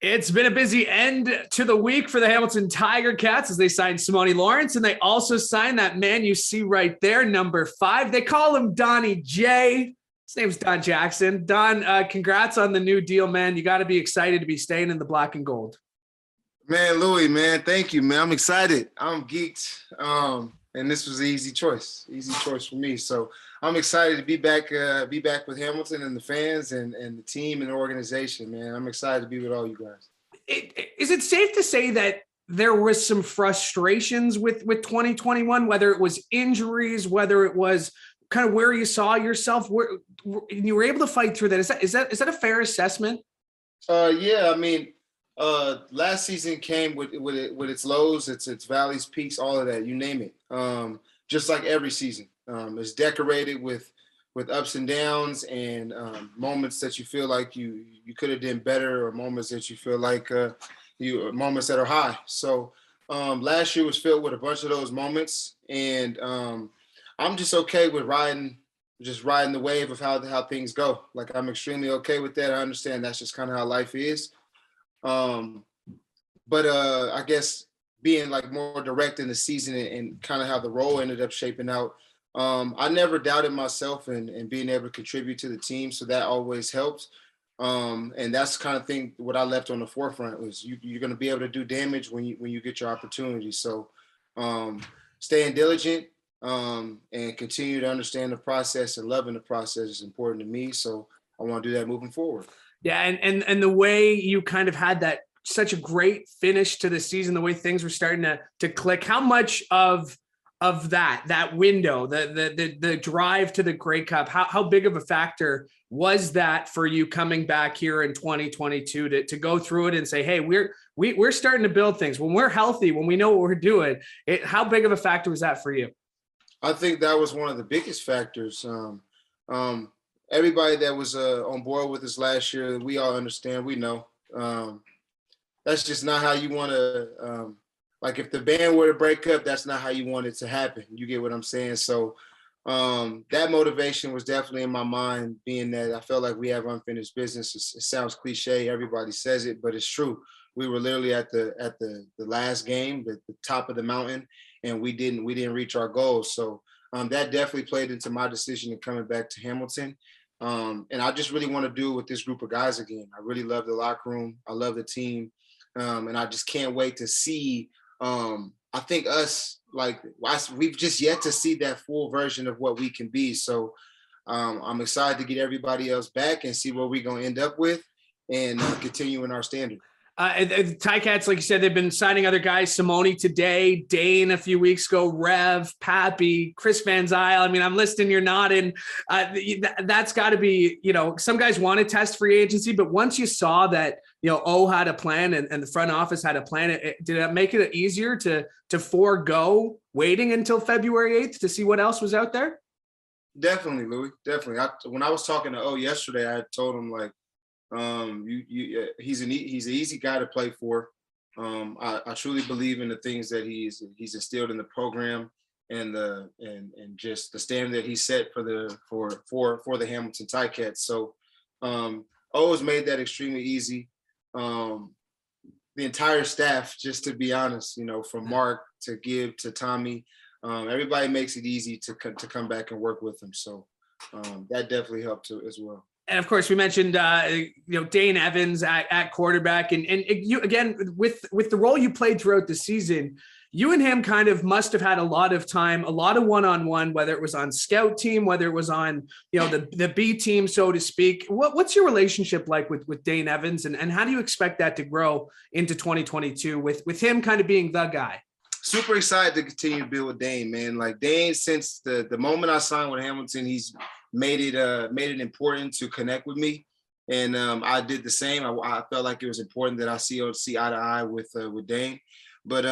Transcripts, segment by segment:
It's been a busy end to the week for the Hamilton Tiger Cats as they signed Simone Lawrence, and they also signed that man you see right there, number 5. They call him Donnie J. His name's Don Jackson. Don, congrats on the new deal, man. You got to be excited to be staying in the black and gold. Man, Louie, man, thank you, man. I'm excited. I'm geeked, and this was an easy choice for me. So I'm excited to be back with Hamilton and the fans and the team and the organization, man. I'm excited to be with all you guys. Is it safe to say that there was some frustrations with 2021, whether it was injuries, whether it was kind of where you saw yourself, where you were able to fight through that? Is that a fair assessment? Yeah, I mean, last season came with its lows, its valleys, peaks, all of that, you name it. Just like every season, it's decorated with ups and downs and moments that you feel like you could have done better, or moments that you feel like moments that are high. So last year was filled with a bunch of those moments, and I'm just okay with riding the wave of how things go. Like, I'm extremely okay with that. I understand that's just kind of how life is. But I guess being like more direct in the season and kind of how the role ended up shaping out, I never doubted myself and being able to contribute to the team. So that always helps. And that's the kind of thing what I left on the forefront was you're going to be able to do damage when you get your opportunity. So staying diligent and continue to understand the process and loving the process is important to me. So I want to do that moving forward. Yeah, and the way you kind of had that such a great finish to the season, the way things were starting to click. How much of that window, the drive to the Grey Cup, how big of a factor was that for you coming back here in 2022 to go through it and say, hey, we're starting to build things when we're healthy, when we know what we're doing? How big of a factor was that for you? I think that was one of the biggest factors. Everybody that was on board with us last year, we all understand, we know. That's just not how you want to, like, if the band were to break up, that's not how you want it to happen. You get what I'm saying? So that motivation was definitely in my mind, being that I felt like we have unfinished business. It sounds cliche, everybody says it, but it's true. We were literally at the last game, the top of the mountain, and we didn't reach our goals. So that definitely played into my decision in coming back to Hamilton. And I just really want to do it with this group of guys again. I really love the locker room. I love the team. And I just can't wait to see, I think us, like, we've just yet to see that full version of what we can be. So I'm excited to get everybody else back and see what we're going to end up with and continuing our standard. The Ticats, like you said, they've been signing other guys. Simone today, Dane a few weeks ago, Rev, Pappy, Chris Van Zyl. I mean, I'm listing, you're nodding. That's got to be, some guys want to test free agency, but once you saw that, O had a plan and the front office had a plan, did it make it easier to forego waiting until February 8th to see what else was out there? Definitely, Louie. Definitely. When I was talking to O yesterday, I told him, like, he's an easy guy to play for. I truly believe in the things that he's instilled in the program and just the standard that he set for the Hamilton Ticats. So O has made that extremely easy. The entire staff, just to be honest, from Mark to Gibb to Tommy, everybody makes it easy to come back and work with him. So that definitely helped too, as well. And of course, we mentioned Dane Evans at quarterback, and you, again, with the role you played throughout the season, you and him kind of must have had a lot of time, a lot of one-on-one, whether it was on scout team, whether it was on the B team, so to speak. What's your relationship like with Dane Evans, and how do you expect that to grow into 2022 with him kind of being the guy? Super excited to continue to build with Dane, man. Like, Dane, since the moment I signed with Hamilton, he's made it important to connect with me, and I did the same. I felt like it was important that I see eye to eye with Dane. But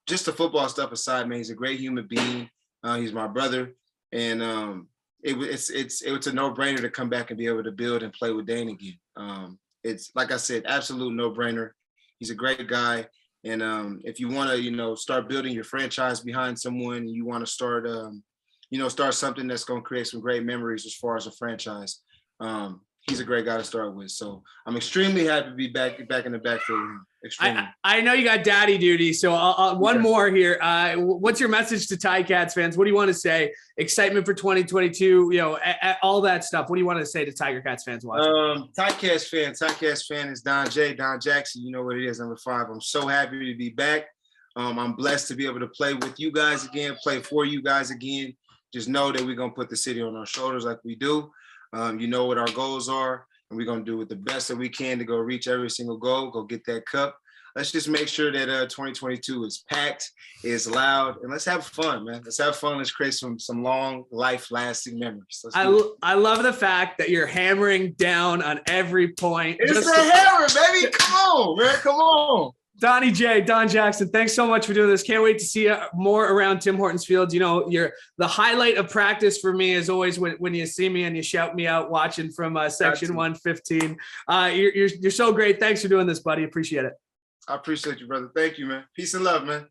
just the football stuff aside, man, he's a great human being. He's my brother, and it's a no-brainer to come back and be able to build and play with Dane again. It's, like I said, absolute no-brainer. He's a great guy. And if you want to, start building your franchise behind someone, you want to start something that's going to create some great memories as far as a franchise. he's a great guy to start with. So I'm extremely happy to be back in the backfield. Extremely. I know you got daddy duty, so one more here. What's your message to Ticats fans? What do you want to say? Excitement for 2022, all that stuff. What do you want to say to Tiger Cats fans watching? Ticats fan is Don Jackson. You know what it is, number 5. I'm so happy to be back. I'm blessed to be able to play with you guys again, play for you guys again. Just know that we're going to put the city on our shoulders like we do. You know what our goals are, and we're going to do it the best that we can to go reach every single goal, go get that cup. Let's just make sure that 2022 is packed, is loud, and let's have fun, man. Let's have fun. Let's create some long, life-lasting memories. I love the fact that you're hammering down on every point. It's a hammer, baby. Come on, man. Come on. Donnie J, Don Jackson, thanks so much for doing this. Can't wait to see more around Tim Hortons Field. You're the highlight of practice for me is always when you see me and you shout me out watching from section 115. You're so great. Thanks for doing this, buddy. Appreciate it. I appreciate you, brother. Thank you, man. Peace and love, man.